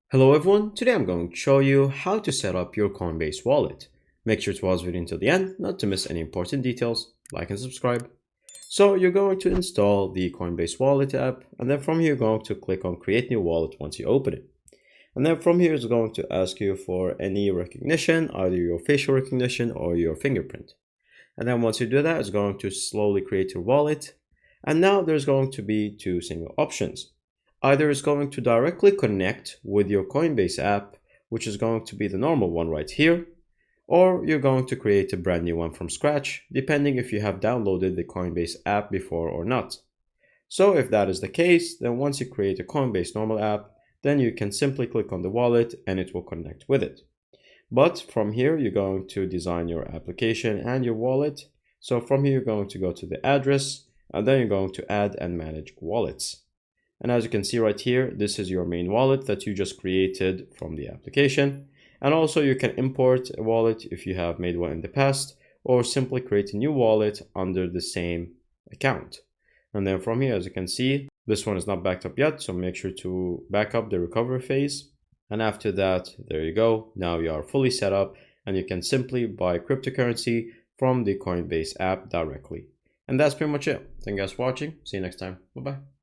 Hello everyone, today I'm going to show you how to set up your Coinbase wallet. Make sure to watch the video until the end, not to miss any important details. Like and subscribe. So you're going to install the Coinbase Wallet app, and then from here you're going to click on create new wallet once you open it. And then from here it's going to ask you for any recognition, either your facial recognition or your fingerprint. And then once you do that, it's going to slowly create your wallet. And now there's going to be two single options. Either it's going to directly connect with your Coinbase app, which is going to be the normal one right here, or you're going to create a brand new one from scratch, depending if you have downloaded the Coinbase app before or not. So if that is the case, then once you create a Coinbase normal app, then you can simply click on the wallet and it will connect with it. But from here, you're going to design your application and your wallet. So from here, you're going to go to the address, and then you're going to add and manage wallets. And as you can see right here, this is your main wallet that you just created from the application. And also you can import a wallet if you have made one in the past, or simply create a new wallet under the same account. And then from here, as you can see, this one is not backed up yet, so make sure to back up the recovery phase. And after that, there you go. Now you are fully set up and you can simply buy cryptocurrency from the Coinbase app directly. And that's pretty much it. Thank you guys for watching. See you next time. Bye-bye.